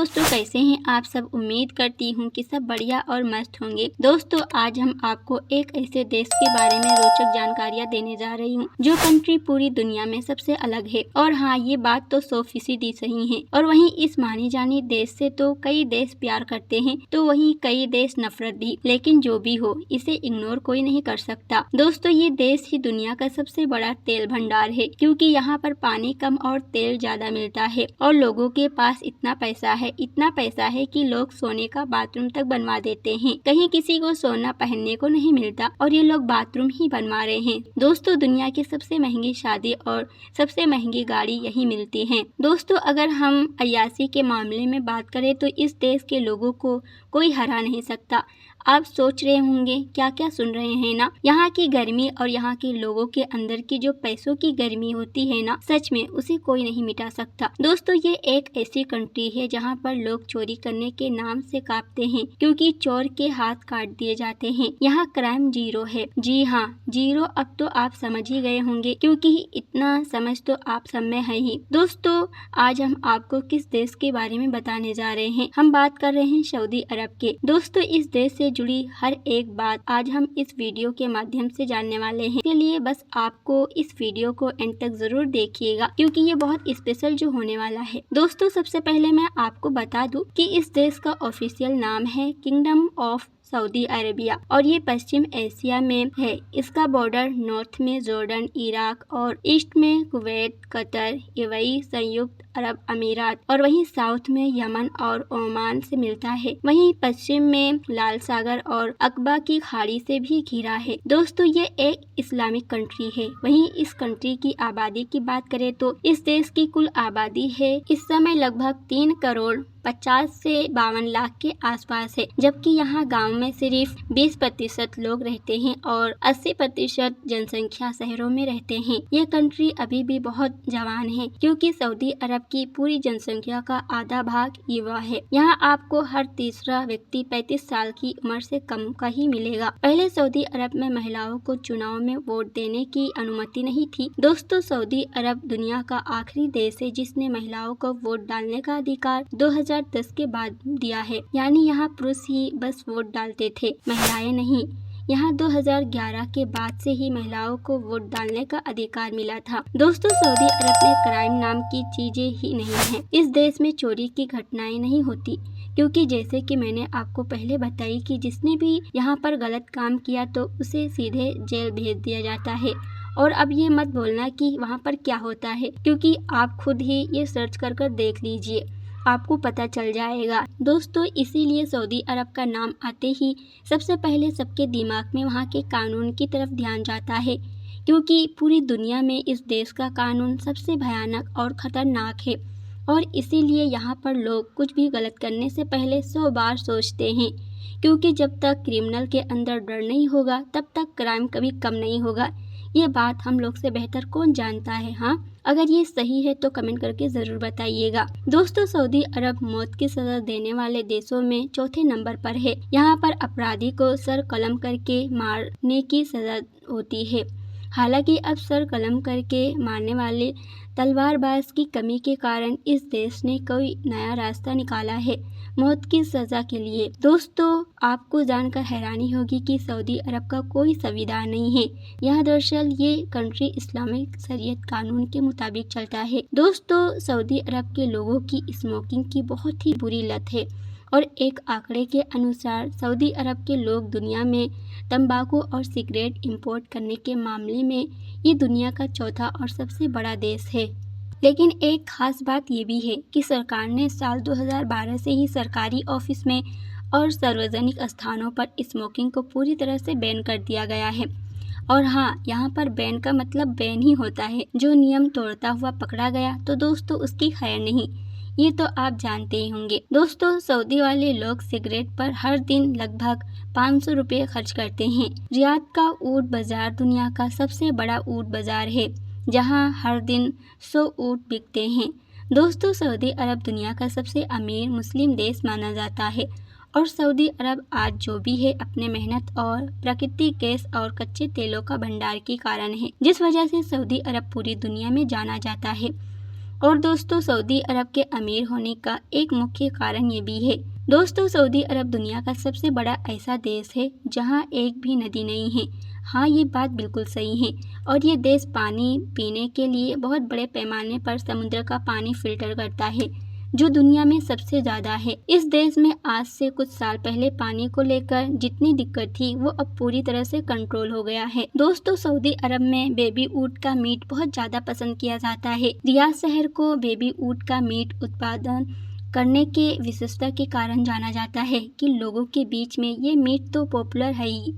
दोस्तों, कैसे हैं आप सब। उम्मीद करती हूँ कि सब बढ़िया और मस्त होंगे। दोस्तों, आज हम आपको एक ऐसे देश के बारे में रोचक जानकारियाँ देने जा रही हूँ जो कंट्री पूरी दुनिया में सबसे अलग है। और हाँ, ये बात तो 100% सही है। और वहीं इस मानी जानी देश से तो कई देश प्यार करते हैं, तो वहीं कई देश नफरत भी। लेकिन जो भी हो, इसे इग्नोर कोई नहीं कर सकता। दोस्तों, ये देश ही दुनिया का सबसे बड़ा तेल भंडार है, क्योंकि यहाँ पर पानी कम और तेल ज्यादा मिलता है। और लोगों के पास इतना पैसा है कि लोग सोने का बाथरूम तक बनवा देते हैं। कहीं किसी को सोना पहनने को नहीं मिलता और ये लोग बाथरूम ही बनवा रहे हैं। दोस्तों, दुनिया की सबसे महंगी शादी और सबसे महंगी गाड़ी यही मिलती है। दोस्तों, अगर हम अय्याशी के मामले में बात करें तो इस देश के लोगों को कोई हरा नहीं सकता। आप सोच रहे होंगे क्या क्या सुन रहे हैं ना। यहाँ की गर्मी और यहाँ के लोगों के अंदर की जो पैसों की गर्मी होती है ना, सच में उसे कोई नहीं मिटा सकता। दोस्तों, ये एक ऐसी कंट्री है जहाँ पर लोग चोरी करने के नाम से कांपते हैं, क्योंकि चोर के हाथ काट दिए जाते हैं। यहाँ क्राइम जीरो है। जी हाँ, जीरो। अब तो आप समझ ही गए होंगे, क्योंकि इतना समझ तो आप सब में है ही। दोस्तों, आज हम आपको किस देश के बारे में बताने जा रहे हैं। हम बात कर रहे हैं सऊदी अरब के। दोस्तों, इस देश से जुड़ी हर एक बात आज हम इस वीडियो के माध्यम से जानने वाले हैं। इसके लिए बस आपको इस वीडियो को एंड तक जरूर देखिएगा, क्योंकि ये बहुत स्पेशल जो होने वाला है। दोस्तों, सबसे पहले मैं आपको बता दूं कि इस देश का ऑफिशियल नाम है किंगडम ऑफ सऊदी अरेबिया और ये पश्चिम एशिया में है। इसका बॉर्डर नॉर्थ में जॉर्डन, इराक और ईस्ट में कुवैत, कतर, यूएई, संयुक्त अरब अमीरात और वहीं साउथ में यमन और ओमान से मिलता है। वहीं पश्चिम में लाल सागर और अकबा की खाड़ी से भी घिरा है। दोस्तों, ये एक इस्लामिक कंट्री है। वहीं इस कंट्री की आबादी की बात करें तो इस देश की कुल आबादी है इस समय लगभग 3 करोड़ 50 से 52 लाख के आसपास है, जबकि यहाँ गांव में सिर्फ 20% लोग रहते हैं और 80% जनसंख्या शहरों में रहते हैं। ये कंट्री अभी भी बहुत जवान है, क्योंकि सऊदी अरब की पूरी जनसंख्या का आधा भाग युवा है। यहाँ आपको हर तीसरा व्यक्ति 35 साल की उम्र से कम का ही मिलेगा। पहले सऊदी अरब में महिलाओं को चुनाव में वोट देने की अनुमति नहीं थी। दोस्तों, सऊदी अरब दुनिया का आखिरी देश है जिसने महिलाओं को वोट डालने का अधिकार 2010 के बाद दिया है। यानी यहाँ पुरुष ही बस वोट डालते थे, महिलाएं नहीं। यहाँ 2011 के बाद से ही महिलाओं को वोट डालने का अधिकार मिला था। दोस्तों, सऊदी अरब में क्राइम नाम की चीजें ही नहीं है। इस देश में चोरी की घटनाएं नहीं होती, क्योंकि जैसे कि मैंने आपको पहले बताई कि जिसने भी यहाँ पर गलत काम किया तो उसे सीधे जेल भेज दिया जाता है। और अब ये मत बोलना कि वहाँ पर क्या होता है, क्योंकि आप खुद ही ये सर्च कर देख लीजिए, आपको पता चल जाएगा। दोस्तों, इसीलिए सऊदी अरब का नाम आते ही सबसे पहले सबके दिमाग में वहाँ के कानून की तरफ ध्यान जाता है, क्योंकि पूरी दुनिया में इस देश का कानून सबसे भयानक और खतरनाक है। और इसीलिए यहाँ पर लोग कुछ भी गलत करने से पहले 100 बार सोचते हैं, क्योंकि जब तक क्रिमिनल के अंदर डर नहीं होगा तब तक क्राइम कभी कम नहीं होगा। ये बात हम लोग से बेहतर कौन जानता है। हाँ, अगर ये सही है तो कमेंट करके जरूर बताइएगा। दोस्तों, सऊदी अरब मौत की सजा देने वाले देशों में चौथे नंबर पर है। यहाँ पर अपराधी को सर कलम करके मारने की सजा होती है। हालांकि अब सर कलम करके मारने वाले तलवारबाज की कमी के कारण इस देश ने कोई नया रास्ता निकाला है मौत की सजा के लिए। दोस्तों, आपको जानकर हैरानी होगी कि सऊदी अरब का कोई संविधान नहीं है। यहाँ दरअसल ये कंट्री इस्लामिक शरीयत कानून के मुताबिक चलता है। दोस्तों, सऊदी अरब के लोगों की स्मोकिंग की बहुत ही बुरी लत है और एक आंकड़े के अनुसार सऊदी अरब के लोग दुनिया में तंबाकू और सिगरेट इंपोर्ट करने के मामले में ये दुनिया का चौथा और सबसे बड़ा देश है। लेकिन एक खास बात ये भी है कि सरकार ने साल 2012 से ही सरकारी ऑफिस में और सार्वजनिक स्थानों पर स्मोकिंग को पूरी तरह से बैन कर दिया गया है। और हाँ, यहाँ पर बैन का मतलब बैन ही होता है। जो नियम तोड़ता हुआ पकड़ा गया तो दोस्तों उसकी खैर नहीं, ये तो आप जानते ही होंगे। दोस्तों, सऊदी वाले लोग सिगरेट पर हर दिन लगभग 500 रुपये खर्च करते हैं। रियाद का ऊँट बाजार दुनिया का सबसे बड़ा ऊँट बाजार है, जहां हर दिन 100 ऊँट बिकते हैं। दोस्तों, सऊदी अरब दुनिया का सबसे अमीर मुस्लिम देश माना जाता है और सऊदी अरब आज जो भी है अपने मेहनत और प्राकृतिक गैस और कच्चे तेलों का भंडार के कारण है, जिस वजह से सऊदी अरब पूरी दुनिया में जाना जाता है। और दोस्तों सऊदी अरब के अमीर होने का एक मुख्य कारण ये भी है। दोस्तों सऊदी अरब दुनिया का सबसे बड़ा ऐसा देश है जहाँ एक भी नदी नहीं है। हाँ, ये बात बिल्कुल सही है। और ये देश पानी पीने के लिए बहुत बड़े पैमाने पर समुद्र का पानी फिल्टर करता है, जो दुनिया में सबसे ज़्यादा है। इस देश में आज से कुछ साल पहले पानी को लेकर जितनी दिक्कत थी वो अब पूरी तरह से कंट्रोल हो गया है। दोस्तों सऊदी अरब में बेबी ऊँट का मीट बहुत ज़्यादा पसंद किया जाता है। रियाद शहर को बेबी ऊँट का मीट उत्पादन करने के विशेषता के कारण जाना जाता है कि लोगों के बीच में ये मीट तो पॉपुलर है ही,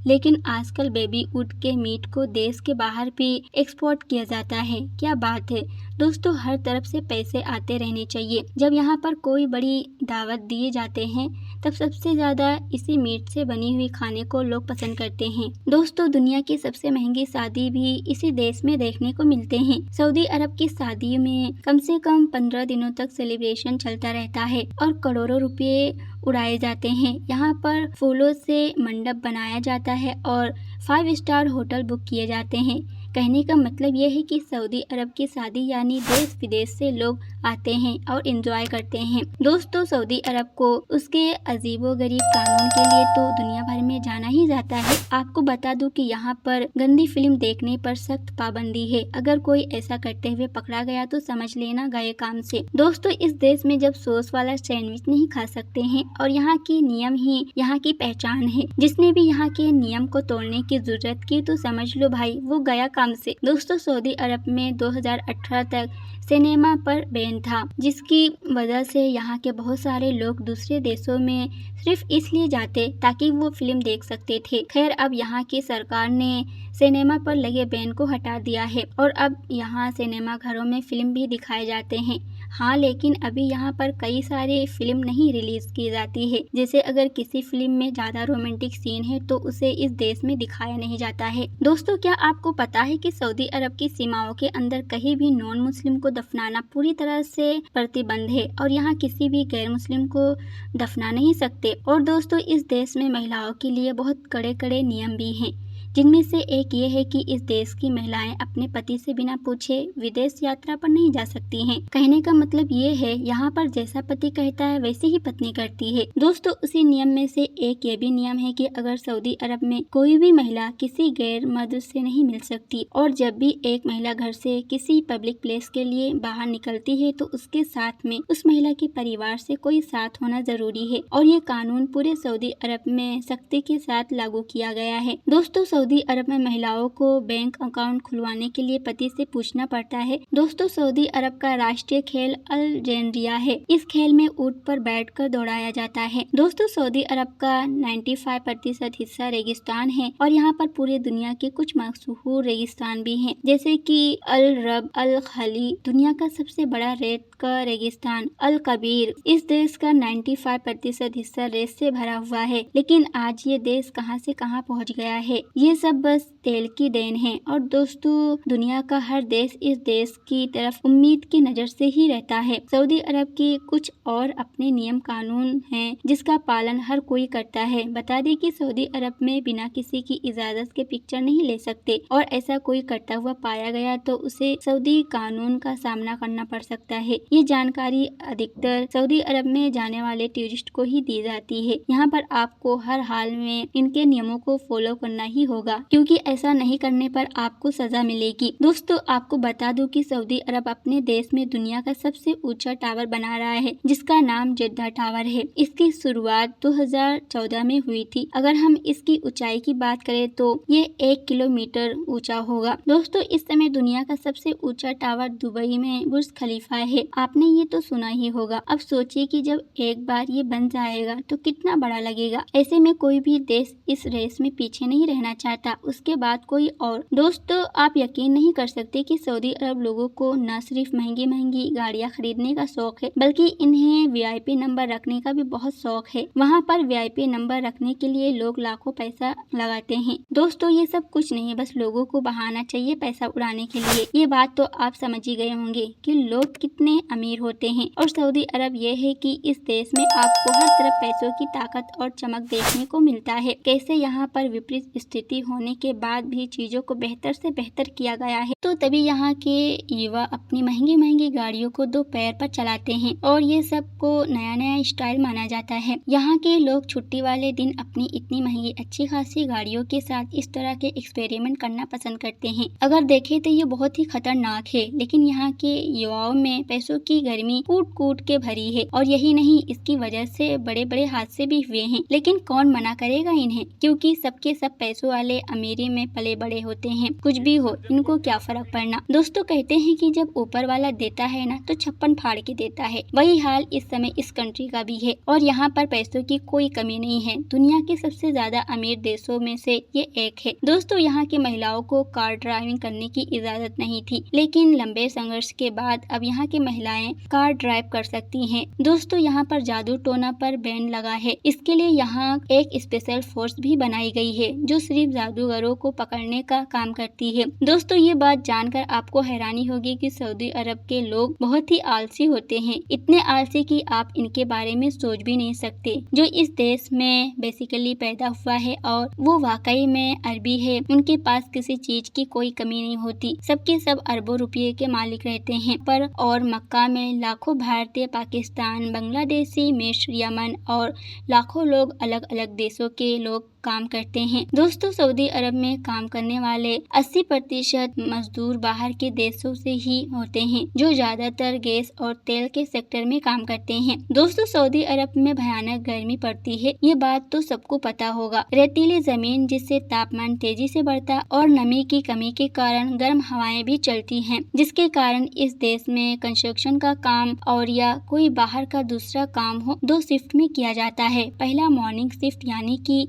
लेकिन आजकल बेबी ऊँट के मीट को देश के बाहर भी एक्सपोर्ट किया जाता है। क्या बात है दोस्तों, हर तरफ से पैसे आते रहने चाहिए। जब यहाँ पर कोई बड़ी दावत दिए जाते हैं तब सबसे ज़्यादा इसी मीट से बनी हुई खाने को लोग पसंद करते हैं। दोस्तों दुनिया की सबसे महंगी शादी भी इसी देश में देखने को मिलते हैं। सऊदी अरब की शादियों में कम से कम 15 दिनों तक सेलिब्रेशन चलता रहता है और करोड़ों रुपये उड़ाए जाते हैं। यहाँ पर फूलों से मंडप बनाया जाता है और 5 स्टार होटल बुक किए जाते हैं। कहने का मतलब यह है कि सऊदी अरब की शादी यानी देश विदेश से लोग आते हैं और एंजॉय करते हैं। दोस्तों सऊदी अरब को उसके अजीबोगरीब कानून के लिए तो दुनिया भर में जाना ही जाता है। आपको बता दूं कि यहाँ पर गंदी फिल्म देखने पर सख्त पाबंदी है। अगर कोई ऐसा करते हुए पकड़ा गया तो समझ लेना गए काम से। दोस्तों इस देश में जब सॉस वाला सैंडविच नहीं खा सकते हैं और यहाँ के नियम ही यहाँ की पहचान है। जिसने भी यहाँ के नियम को तोड़ने की जरूरत की तो समझ लो भाई वो गया काम से। दोस्तों सऊदी अरब में 2018 तक सिनेमा पर बैन था, जिसकी वजह से यहाँ के बहुत सारे लोग दूसरे देशों में सिर्फ इसलिए जाते ताकि वो फिल्म देख सकते थे। खैर अब यहाँ की सरकार ने सिनेमा पर लगे बैन को हटा दिया है और अब यहाँ सिनेमा घरों में फिल्म भी दिखाए जाते हैं। हाँ, लेकिन अभी यहाँ पर कई सारे फिल्म नहीं रिलीज की जाती है। जैसे अगर किसी फिल्म में ज्यादा रोमांटिक सीन है तो उसे इस देश में दिखाया नहीं जाता है। दोस्तों क्या आपको पता है कि सऊदी अरब की सीमाओं के अंदर कहीं भी नॉन मुस्लिम को दफनाना पूरी तरह से प्रतिबंध है और यहाँ किसी भी गैर मुस्लिम को दफना नहीं सकते। और दोस्तों इस देश में महिलाओं के लिए बहुत कड़े कड़े नियम भी हैं, जिनमें से एक ये है कि इस देश की महिलाएं अपने पति से बिना पूछे विदेश यात्रा पर नहीं जा सकती हैं। कहने का मतलब ये है यहाँ पर जैसा पति कहता है वैसे ही पत्नी करती है। दोस्तों उसी नियम में से एक ये भी नियम है कि अगर सऊदी अरब में कोई भी महिला किसी गैर मर्द से नहीं मिल सकती और जब भी एक महिला घर से किसी पब्लिक प्लेस के लिए बाहर निकलती है तो उसके साथ में उस महिला के परिवार से कोई साथ होना जरूरी है और ये कानून पूरे सऊदी अरब में सख्ती के साथ लागू किया गया है। दोस्तों सऊदी अरब में महिलाओं को बैंक अकाउंट खुलवाने के लिए पति से पूछना पड़ता है। दोस्तों सऊदी अरब का राष्ट्रीय खेल अल जैनरिया है। इस खेल में ऊंट पर बैठकर दौड़ाया जाता है। दोस्तों सऊदी अरब का 95% हिस्सा रेगिस्तान है और यहाँ पर पूरी दुनिया के कुछ मशहूर रेगिस्तान भी हैं, जैसे कि अल रब, अल खली, दुनिया का सबसे बड़ा रेत का रेगिस्तान अल कबीर। इस देश का 95% हिस्सा रेत से भरा हुआ है, लेकिन आज ये देश कहां से कहां पहुंच गया है ये सब बस तेल की देन है। और दोस्तों दुनिया का हर देश इस देश की तरफ उम्मीद की नजर से ही रहता है। सऊदी अरब की कुछ और अपने नियम कानून हैं जिसका पालन हर कोई करता है। बता दें कि सऊदी अरब में बिना किसी की इजाजत के पिक्चर नहीं ले सकते और ऐसा कोई करता हुआ पाया गया तो उसे सऊदी कानून का सामना करना पड़ सकता है। ये जानकारी अधिकतर सऊदी अरब में जाने वाले टूरिस्ट को ही दी जाती है। यहाँ पर आपको हर हाल में इनके नियमों को फॉलो करना ही होगा, क्योंकि ऐसा नहीं करने पर आपको सजा मिलेगी। दोस्तों आपको बता दूं कि सऊदी अरब अपने देश में दुनिया का सबसे ऊंचा टावर बना रहा है, जिसका नाम जेद्दा टावर है। इसकी शुरुआत 2014 में हुई थी। अगर हम इसकी ऊंचाई की बात करें तो ये 1 किलोमीटर ऊंचा होगा। दोस्तों इस समय दुनिया का सबसे ऊंचा टावर दुबई में बुर्ज खलीफा है। आपने ये तो सुना ही होगा। अब सोचिए कि जब एक बार ये बन जाएगा तो कितना बड़ा लगेगा। ऐसे में कोई भी देश इस रेस में पीछे नहीं रहना चाहता, उसके बाद कोई और। दोस्तों आप यकीन नहीं कर सकते कि सऊदी अरब लोगों को न सिर्फ महंगी महंगी गाड़ियां खरीदने का शौक है, बल्कि इन्हें वीआईपी नंबर रखने का भी बहुत शौक है। वहाँ पर वीआईपी नंबर रखने के लिए लोग लाखों पैसा लगाते हैं। दोस्तों ये सब कुछ नहीं, बस लोगों को बहाना चाहिए पैसा उड़ाने के लिए। ये बात तो आप समझ ही गए होंगे कि लोग कितने अमीर होते हैं। और सऊदी अरब ये है कि इस देश में आपको हर तरफ पैसों की ताकत और चमक देखने को मिलता है। कैसे यहाँ पर विपरीत स्थिति महंगी होने के बाद भी चीजों को बेहतर से बेहतर किया गया है। तो तभी यहाँ के युवा अपनी महंगी महंगी गाड़ियों को दो पैर पर चलाते हैं और ये सबको नया नया स्टाइल माना जाता है। यहाँ के लोग छुट्टी वाले दिन अपनी इतनी महंगी अच्छी खासी गाड़ियों के साथ इस तरह के एक्सपेरिमेंट करना पसंद करते हैं। अगर देखें तो ये बहुत ही खतरनाक है, लेकिन यहाँ के युवाओं में पैसों की गर्मी कूट कूट के भरी है और यही नहीं, इसकी वजह से बड़े बड़े हादसे भी हुए हैं। लेकिन कौन मना करेगा इन्हें, क्योंकि सबके सब पैसों वाले अमीरी में पले बड़े होते हैं। कुछ भी हो, इनको क्या फर्क पड़ना। दोस्तों कहते हैं कि जब ऊपर वाला देता है ना तो छप्पन फाड़ के देता है। वही हाल इस समय इस कंट्री का भी है और यहाँ पर पैसों की कोई कमी नहीं है। दुनिया के सबसे ज्यादा अमीर देशों में से ये एक है। दोस्तों यहाँ की महिलाओं को कार ड्राइविंग करने की इजाजत नहीं थी, लेकिन लंबे संघर्ष के बाद अब यहाँ की महिलाएं कार ड्राइव कर सकती हैं। दोस्तों यहाँ पर जादू टोना पर बैन लगा है। इसके लिए यहाँ एक स्पेशल फोर्स भी बनाई गई है जो सिर्फ जादूगरों को पकड़ने का काम करती है। दोस्तों ये बात जानकर आपको हैरानी होगी कि सऊदी अरब के लोग बहुत ही आलसी होते हैं, इतने आलसी कि आप इनके बारे में सोच भी नहीं सकते। जो इस देश में बेसिकली पैदा हुआ है और वो वाकई में अरबी है, उनके पास किसी चीज की कोई कमी नहीं होती। सबके सब अरबों रुपये के मालिक रहते हैं। पर और मक्का में लाखों भारतीय, पाकिस्तान, बांग्लादेशी, मिस्र, यमन और लाखों लोग अलग अलग देशों के लोग काम करते हैं। दोस्तों सऊदी अरब में काम करने वाले 80% मजदूर बाहर के देशों से ही होते हैं, जो ज्यादातर गैस और तेल के सेक्टर में काम करते हैं। दोस्तों सऊदी अरब में भयानक गर्मी पड़ती है, ये बात तो सबको पता होगा। रेतीली जमीन जिससे तापमान तेजी से बढ़ता और नमी की कमी के कारण गर्म हवाएं भी चलती हैं, जिसके कारण इस देश में कंस्ट्रक्शन का काम और या कोई बाहर का दूसरा काम हो, 2 शिफ्ट में किया जाता है। पहला मॉर्निंग शिफ्ट यानी कि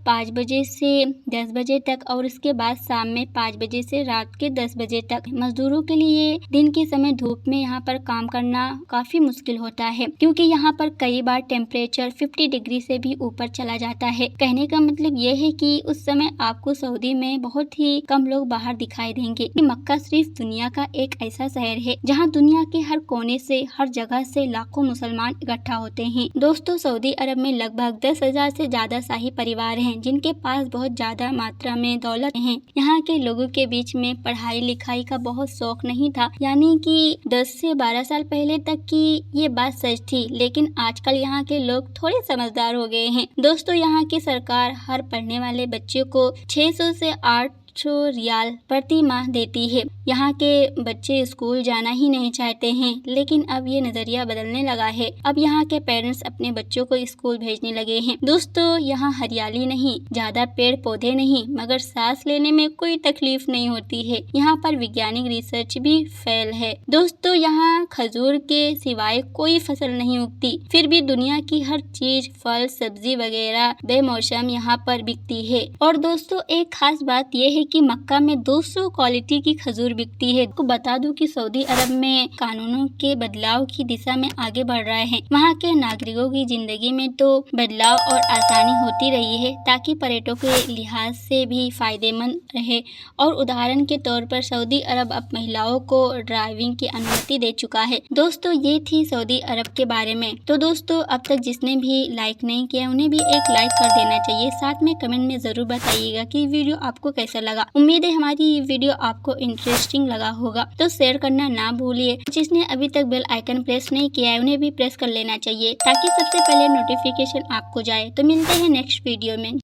5 बजे से 10 बजे तक और उसके बाद शाम में 5 बजे से रात के 10 बजे तक। मजदूरों के लिए दिन के समय धूप में यहाँ पर काम करना काफी मुश्किल होता है, क्योंकि यहाँ पर कई बार टेम्परेचर 50 डिग्री से भी ऊपर चला जाता है। कहने का मतलब ये है कि उस समय आपको सऊदी में बहुत ही कम लोग बाहर दिखाई देंगे। मक्का सिर्फ दुनिया का एक ऐसा शहर है जहाँ दुनिया के हर कोने से, हर जगह से लाखों मुसलमान इकट्ठा होते हैं। दोस्तों सऊदी अरब में लगभग 10,000 से ज्यादा शाही परिवार हैं, जिनके पास बहुत ज्यादा मात्रा में दौलत है। यहाँ के लोगों के बीच में पढ़ाई लिखाई का बहुत शौक नहीं था, यानी कि 10 से 12 साल पहले तक की ये बात सच थी, लेकिन आजकल यहाँ के लोग थोड़े समझदार हो गए हैं। दोस्तों यहाँ की सरकार हर पढ़ने वाले बच्चे को 600 से 800 रियाल प्रति माह देती है। यहाँ के बच्चे स्कूल जाना ही नहीं चाहते हैं, लेकिन अब ये नजरिया बदलने लगा है। अब यहाँ के पेरेंट्स अपने बच्चों को स्कूल भेजने लगे हैं। दोस्तों यहाँ हरियाली नहीं, ज्यादा पेड़ पौधे नहीं, मगर सांस लेने में कोई तकलीफ नहीं होती है। यहाँ पर वैज्ञानिक रिसर्च भी फेल है। दोस्तों यहाँ खजूर के सिवाय कोई फसल नहीं उगती, फिर भी दुनिया की हर चीज, फल, सब्जी वगैरह बेमौसम यहाँ पर बिकती है। और दोस्तों एक खास बात यह है कि मक्का में 200 क्वालिटी की खजूर बिकती है। आपको बता दूं कि सऊदी अरब में कानूनों के बदलाव की दिशा में आगे बढ़ रहे हैं। वहाँ के नागरिकों की जिंदगी में तो बदलाव और आसानी होती रही है, ताकि पर्यटकों के लिहाज से भी फायदेमंद रहे। और उदाहरण के तौर पर सऊदी अरब अब महिलाओं को ड्राइविंग की अनुमति दे चुका है। दोस्तों ये थी सऊदी अरब के बारे में। तो दोस्तों अब तक जिसने भी लाइक नहीं किया उन्हें भी एक लाइक कर देना चाहिए। साथ में कमेंट में जरूर बताइएगा कि वीडियो आपको कैसा लगा। उम्मीद है हमारी ये वीडियो आपको इंटरेस्टिंग लगा होगा, तो शेयर करना ना भूलिए। जिसने अभी तक बेल आइकन प्रेस नहीं किया है उन्हें भी प्रेस कर लेना चाहिए, ताकि सबसे पहले नोटिफिकेशन आपको जाए। तो मिलते हैं नेक्स्ट वीडियो में।